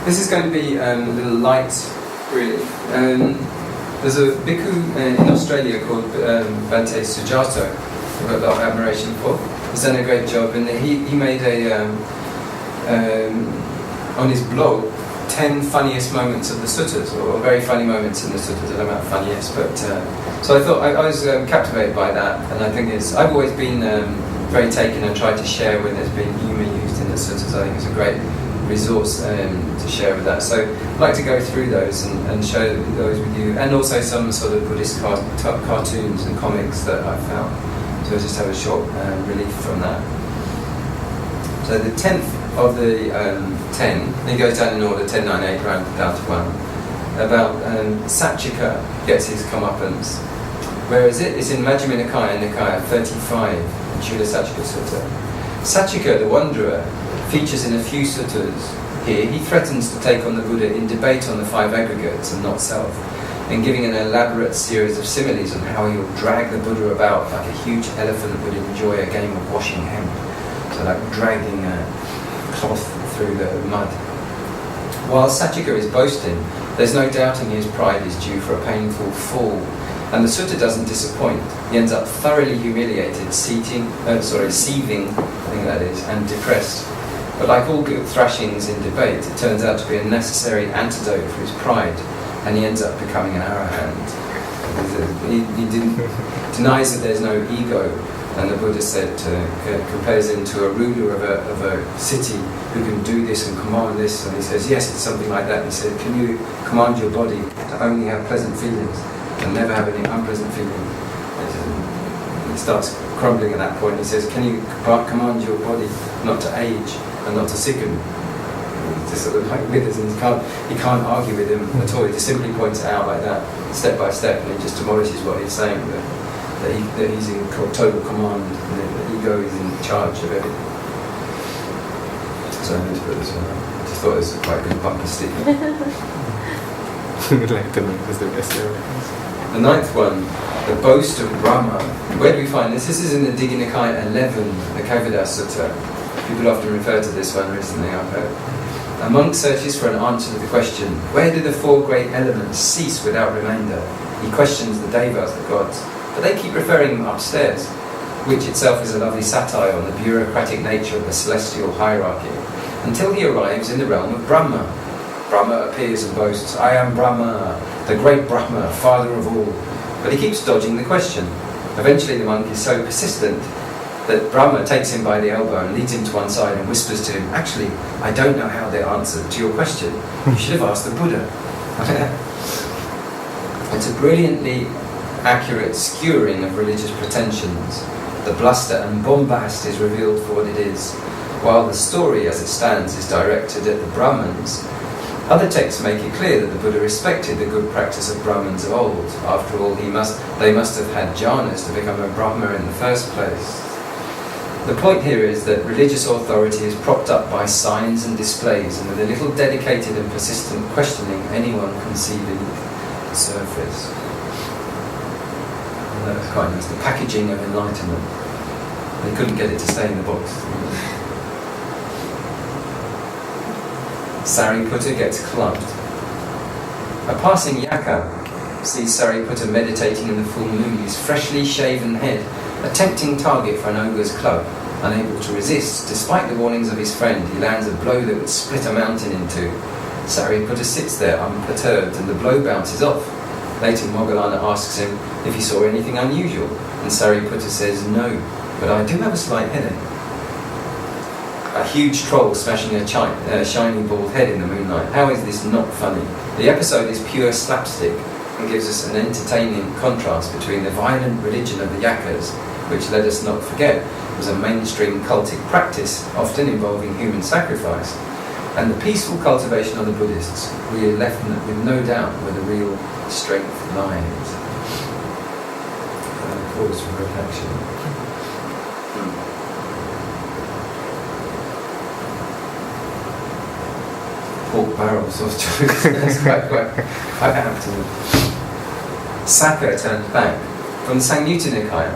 This is going to be a little light, really. There's a bhikkhu in Australia called Bhante Sujato, I've got a lot of admiration for. He's done a great job, and he made on his blog 10 funniest moments of the Suttas, or very funny moments in the Suttas. I don't know about funniest, but so I thought I was captivated by that, and I think I've always been very taken and tried to share when there's been humour used in the Suttas. I think it's a great resource to share with that. So I'd like to go through those and share those with you, and also some sort of Buddhist cartoons and comics that I found. So I'll just have a short relief from that. So the 10th of the 10, it goes down in order, 10, 9, 8, round down to 1, about Sāṭhika gets his comeuppance. Where is it? It's in Majjhima Nikaya 35, Chula Sāṭhika Sutta. Sāṭhika, the wanderer, features in a few suttas. Here, he threatens to take on the Buddha in debate on the 5 aggregates and not self, and giving an elaborate series of similes on how he will drag the Buddha about like a huge elephant would enjoy a game of washing hemp. So like dragging a cloth through the mud. While Sāṭhika is boasting, there's no doubting his pride is due for a painful fall, and the sutta doesn't disappoint. He ends up thoroughly humiliated, seething, I think that is, and depressed. But like all good thrashings in debate, it turns out to be a necessary antidote for his pride, and he ends up becoming an Arahant. He denies that there's no ego, and the Buddha said, compares him to a ruler of a city who can do this and command this, and he says, yes, it's something like that. He said, can you command your body to only have pleasant feelings and never have any unpleasant feelings? He starts crumbling at that point. He says, can you command your body not to age and not to sicken? Just sort of like withers, and he can't argue with him at all. He just simply points it out like that, step by step, and he just demolishes what he's saying, that he's in total command, and that ego is in charge of everything. So I need to put this one up. I just thought it was quite a good bumper sticker. Enlightenment is the best ever. The 9th one, the boast of Brahma. Where do we find this? This is in the Dīghanakha 11, the Kaivadas Sutta. People often refer to this one recently, I've heard. A monk searches for an answer to the question, where do the 4 great elements cease without remainder? He questions the devas, the gods, but they keep referring him upstairs, which itself is a lovely satire on the bureaucratic nature of the celestial hierarchy, until he arrives in the realm of Brahma. Brahma appears and boasts, I am Brahma, the great Brahma, father of all. But he keeps dodging the question. Eventually the monk is so persistent that Brahma takes him by the elbow and leads him to one side and whispers to him, actually, I don't know how the answer to your question. You should have asked the Buddha. It's a brilliantly accurate skewering of religious pretensions. The bluster and bombast is revealed for what it is, while the story as it stands is directed at the Brahmins. Other texts make it clear that the Buddha respected the good practice of Brahmins of old. After all, they must have had jhanas to become a Brahma in the first place. The point here is that religious authority is propped up by signs and displays, and with a little dedicated and persistent questioning, anyone can see beneath the surface. And that was quite nice. The packaging of enlightenment. They couldn't get it to stay in the box. Sāriputta gets clubbed. A passing yaka sees Sāriputta meditating in the full moon, his freshly shaven head a tempting target for an ogre's club. Unable to resist, despite the warnings of his friend, he lands a blow that would split a mountain in two. Sāriputta sits there unperturbed, and the blow bounces off. Later, Moggallana asks him if he saw anything unusual, and Sāriputta says no, but I do have a slight headache. A huge troll smashing a shiny bald head in the moonlight. How is this not funny? The episode is pure slapstick and gives us an entertaining contrast between the violent religion of the yakas, which, let us not forget, was a mainstream cultic practice, often involving human sacrifice, and the peaceful cultivation of the Buddhists. We are left with no doubt where the real strength lies. Pause for reflection. Pork barrels of jokes. That's quite apt. Sakka turns back from the Samyutta Nikaya.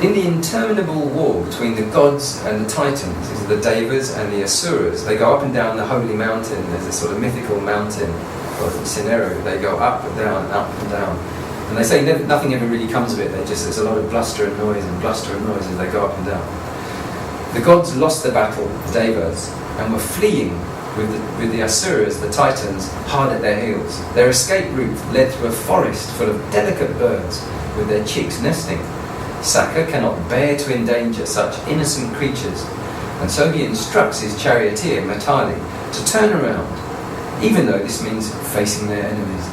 In the interminable war between the gods and the titans, these are the devas and the asuras, they go up and down the holy mountain. There's a sort of mythical mountain or scenario. They go up and down, up and down. And they say nothing ever really comes of it. There's a lot of bluster and noise as they go up and down. The gods lost the battle, the devas, and were fleeing with the asuras, the titans, hard at their heels. Their escape route led through a forest full of delicate birds with their chicks nesting. Sakka cannot bear to endanger such innocent creatures, and so he instructs his charioteer, Pāli, to turn around, even though this means facing their enemies.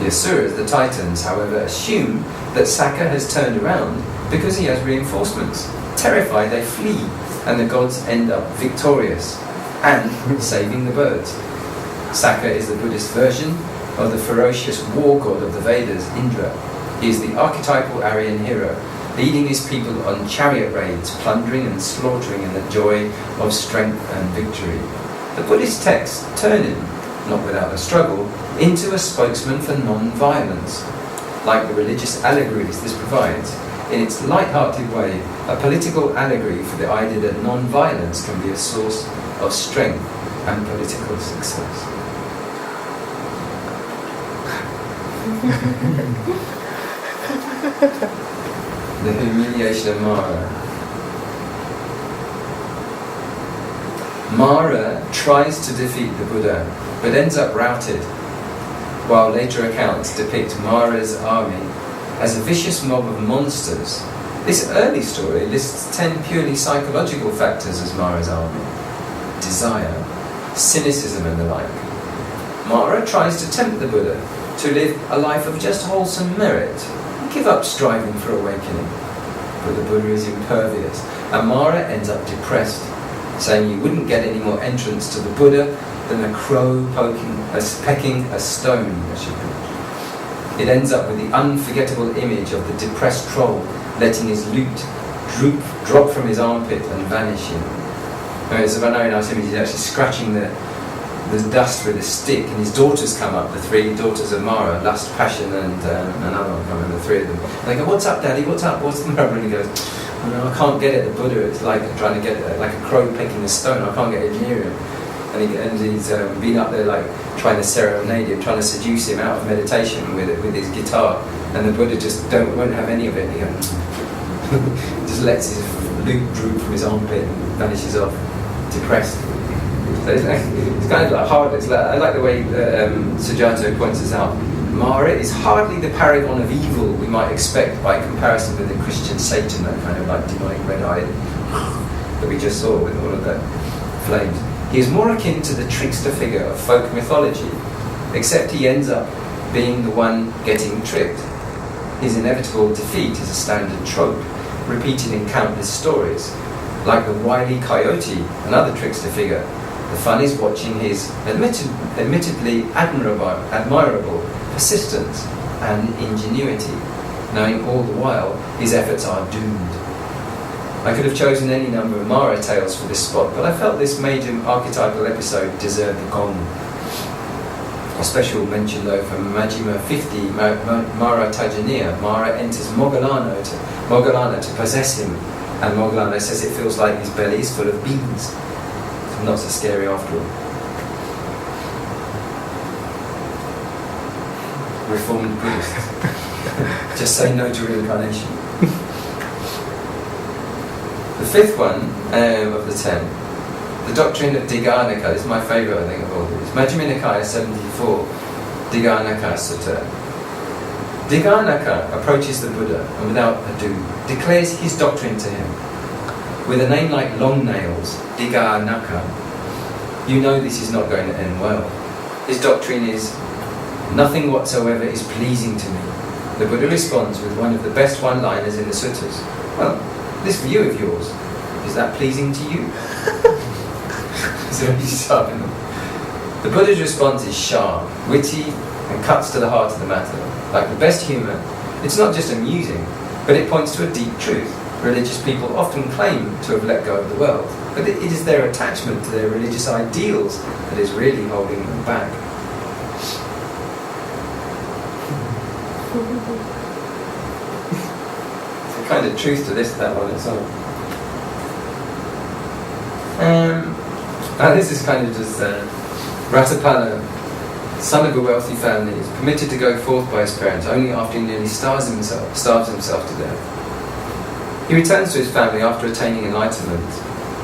The asuras, the titans, however, assume that Sakka has turned around because he has reinforcements. Terrified, they flee, and the gods end up victorious and saving the birds. Sakka is the Buddhist version of the ferocious war god of the Vedas, Indra. He is the archetypal Aryan hero, leading his people on chariot raids, plundering and slaughtering in the joy of strength and victory. The Buddhist texts turn him, not without a struggle, into a spokesman for non-violence. Like the religious allegories this provides, in its light-hearted way, a political allegory for the idea that non-violence can be a source of strength and political success. The humiliation of Māra. Māra tries to defeat the Buddha, but ends up routed, while later accounts depict Māra's army as a vicious mob of monsters. This early story lists 10 purely psychological factors as Māra's army: desire, cynicism and the like. Māra tries to tempt the Buddha to live a life of just wholesome merit, give up striving for awakening. But the Buddha is impervious, and Māra ends up depressed, saying you wouldn't get any more entrance to the Buddha than a crow pecking a stone, as she put it. It ends up with the unforgettable image of the depressed troll letting his lute drop from his armpit and vanishing. It's a very nice image. He's actually scratching the dust with a stick, and his daughters come up, the 3 daughters of Māra, Lust, Passion, and another one, I can't remember, the 3 of them. And they go, "What's up, Daddy? What's up? What's the matter?" And he goes, "Oh, no, I can't get at the Buddha. It's like trying to get like a crow pecking a stone. I can't get it near him." And he's been up there like trying to serenade him, trying to seduce him out of meditation with his guitar, and the Buddha just won't have any of it. And he goes, just lets his lute droop from his armpit and vanishes off, depressed. So it's kind of like hard. I like the way Sujato points this out. Māra is hardly the paragon of evil we might expect by comparison with the Christian Satan, that kind of like demonic red-eyed that we just saw with all of the flames. He is more akin to the trickster figure of folk mythology, except he ends up being the one getting tricked. His inevitable defeat is a standard trope, repeated in countless stories. Like the wily coyote, another trickster figure, the fun is watching his admittedly admirable persistence and ingenuity, knowing all the while his efforts are doomed. I could have chosen any number of Māra tales for this spot, but I felt this major archetypal episode deserved the gong. A special mention though from Majjhima 50, Māra Tajaniya. Māra enters Moggallana to possess him, and Moggallana says it feels like his belly is full of beans. Not so scary after all. Reformed Buddhist. Just say no to reincarnation. The 5th one of the 10, the Doctrine of Dīghanakha. This is my favourite, I think, of all these. Majjhima Nikāya 74, Dīghanakha Sutta. Dīghanakha approaches the Buddha and without ado declares his doctrine to him. With a name like Long-Nails, Dīghanakha, you know this is not going to end well. His doctrine is, nothing whatsoever is pleasing to me. The Buddha responds with one of the best one-liners in the suttas. Well, this view of yours, is that pleasing to you? The Buddha's response is sharp, witty, and cuts to the heart of the matter. Like the best humour, it's not just amusing, but it points to a deep truth. Religious people often claim to have let go of the world, but it is their attachment to their religious ideals that is really holding them back. kind of truth to that one as well. This is kind of just Ratapala, son of a wealthy family, is permitted to go forth by his parents only after he nearly starves himself to death. He returns to his family after attaining enlightenment.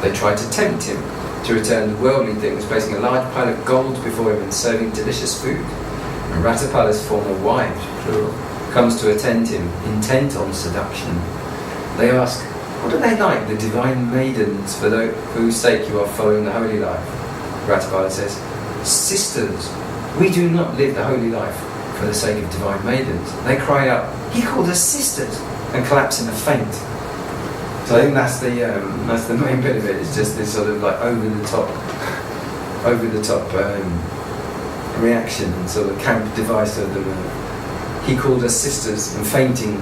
They try to tempt him to return to worldly things, placing a large pile of gold before him and serving delicious food. And Ratapala's former wife, plural, comes to attend him, intent on seduction. They ask, "What are they like, the divine maidens for whose sake you are following the holy life?" Ratapala says, "Sisters, we do not live the holy life for the sake of divine maidens." They cry out, "He called us sisters," and collapse in a faint. So I think that's the main bit of it. It's just this sort of like over the top reaction and sort of camp device of them. He called us sisters, and fainting.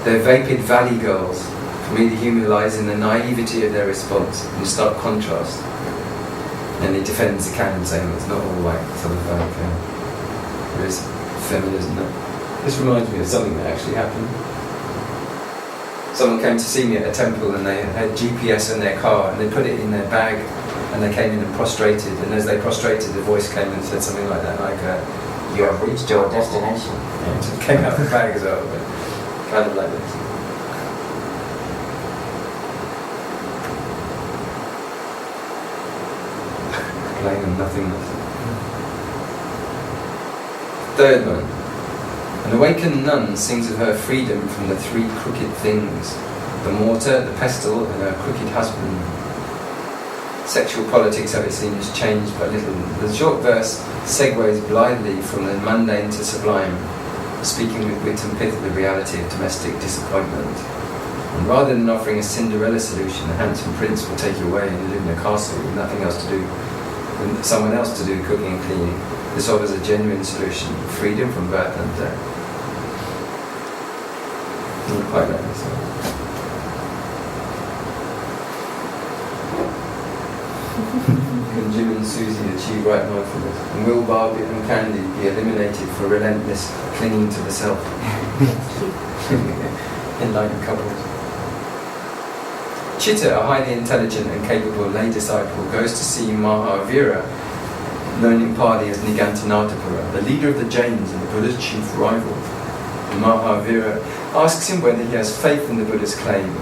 They're vapid valley girls. For me, the humour lies in the naivety of their response, in stark contrast. And he defends the canon, saying it's not all like sort of like there is feminism. This reminds me of something that actually happened. Someone came to see me at a temple, and they had GPS in their car, and they put it in their bag, and they came in and prostrated. And as they prostrated, the voice came and said something like that, like, "You have reached your destination." Yeah, it came out of the bag as well, but kind of like this. Plain and nothingness. Third one. An awakened nun sings of her freedom from the three crooked things: the mortar, the pestle, and her crooked husband. Sexual politics, it seems, changed but little. The short verse segues blithely from the mundane to sublime, speaking with wit and pith of the reality of domestic disappointment. And rather than offering a Cinderella solution, the handsome prince will take you away and live in a castle with nothing else to do, and someone else to do cooking and cleaning. This offers a genuine solution: freedom from birth and death. I quite like this one. Can Jim and Susie achieve right mindfulness? And will Barbie and Candy be eliminated for relentless clinging to the self? Enlightened couples. Chitta, a highly intelligent and capable lay disciple, goes to see Mahavira, known in Pāli as Niganthanatapura, the leader of the Jains and the Buddha's chief rival. Mahavira asks him whether he has faith in the Buddha's claim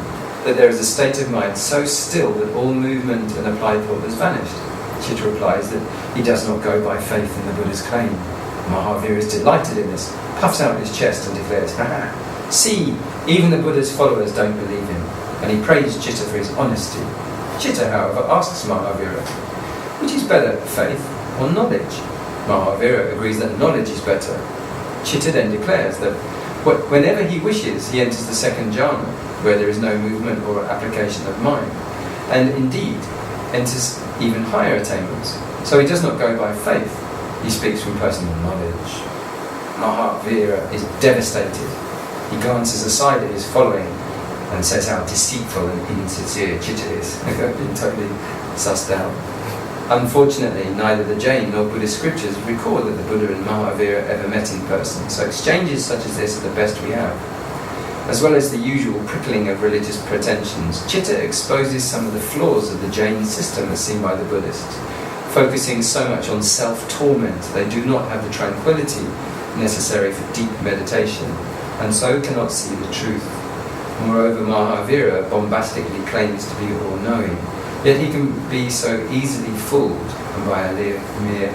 that there is a state of mind so still that all movement and applied thought has vanished. Chitta replies that he does not go by faith in the Buddha's claim. Mahavira is delighted in this, puffs out his chest and declares, "Ha! See, even the Buddha's followers don't believe him," and he praised Chitta for his honesty. Chitta, however, asks Mahavira, "Which is better, faith or knowledge?" Mahavira agrees that knowledge is better. Chitta then declares that whenever he wishes, he enters the second jhana, where there is no movement or application of mind, and indeed enters even higher attainments. So he does not go by faith, he speaks from personal knowledge. Mahavira is devastated. He glances aside at his following and says how deceitful and insincere Chitta is, being totally sussed out. Unfortunately, neither the Jain nor Buddhist scriptures record that the Buddha and Mahavira ever met in person, so exchanges such as this are the best we have. As well as the usual prickling of religious pretensions, Chitta exposes some of the flaws of the Jain system as seen by the Buddhists. Focusing so much on self-torment, they do not have the tranquility necessary for deep meditation, and so cannot see the truth. Moreover, Mahavira bombastically claims to be all-knowing, yet he can be so easily fooled, and by a mere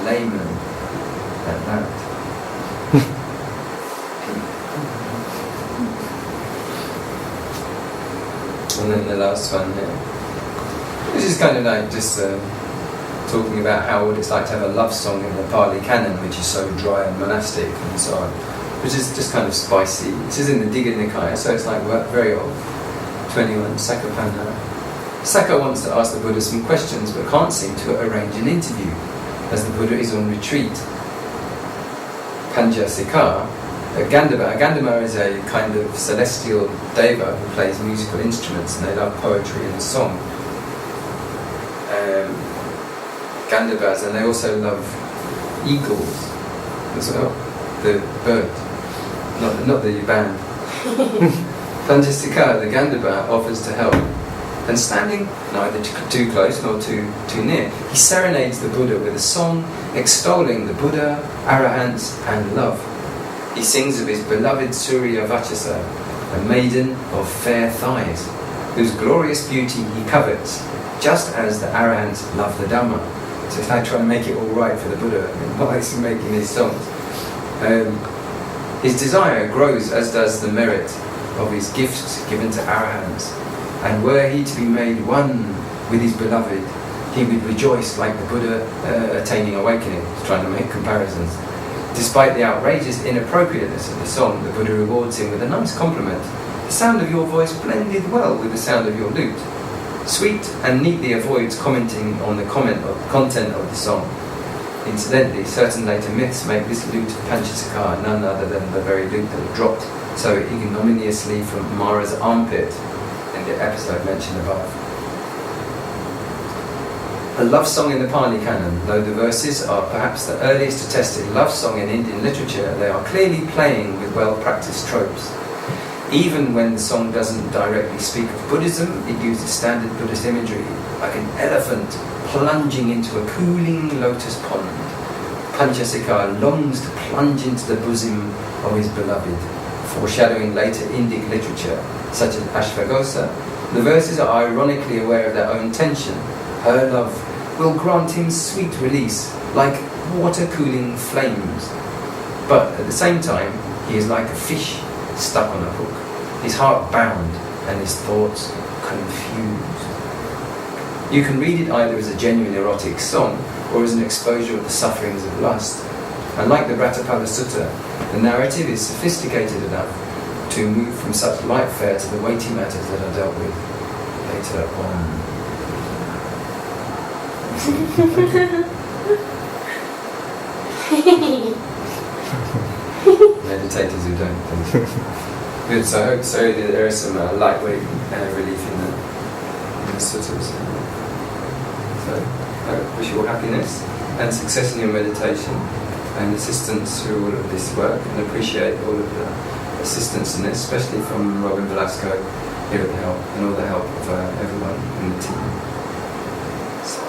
layman at that. And then the last one here. This is kind of like just talking about how what it's like to have a love song in the Pāli Canon, which is so dry and monastic and so on, which is just kind of spicy. This is in the Dīghanakha, so it's like very old. 21, Sakka. Sakka wants to ask the Buddha some questions but can't seem to arrange an interview, as the Buddha is on retreat. Panjasika, Gandhama is a kind of celestial deva who plays musical instruments, and they love poetry and song. Gandhavas, and they also love eagles as well, the bird, not the band. Sāṭhika, the Gandhava, offers to help, and standing neither too close nor too near, he serenades the Buddha with a song extolling the Buddha, Arahants, and love. He sings of his beloved Surya Vachasa, a maiden of fair thighs, whose glorious beauty he covets, just as the Arahants love the Dhamma. So it's like trying to make it all right for the Buddha while he's making his songs. His desire grows, as does the merit of his gifts given to Arahants. And were he to be made one with his beloved, he would rejoice like the Buddha attaining awakening. He's trying to make comparisons. Despite the outrageous inappropriateness of the song, the Buddha rewards him with a nice compliment. The sound of your voice blended well with the sound of your lute. Sweet and neatly avoids commenting on the content of the song. Incidentally, certain later myths make this lute Panchasika none other than the very lute that dropped so ignominiously from Māra's armpit in the episode mentioned above. A love song in the Pāli Canon. Though the verses are perhaps the earliest attested love song in Indian literature, they are clearly playing with well-practiced tropes. Even when the song doesn't directly speak of Buddhism, it uses standard Buddhist imagery, like an elephant plunging into a cooling lotus pond. Panchasika longs to plunge into the bosom of his beloved, foreshadowing later Indic literature, such as Ashvaghosha. The verses are ironically aware of their own tension. Her love will grant him sweet release, like water-cooling flames. But at the same time, he is like a fish stuck on a hook, his heart bound and his thoughts confused. You can read it either as a genuine erotic song or as an exposure of the sufferings of lust. And like the Bhattapala Sutta, the narrative is sophisticated enough to move from such light fare to the weighty matters that are dealt with later on. Meditators who don't think. Good, so I hope there is some lightweight relief in the suttas. So I wish you all happiness and success in your meditation and assistance through all of this work, and appreciate all of the assistance in this, especially from Robin Velasco here at the help, and all the help of everyone in the team. So.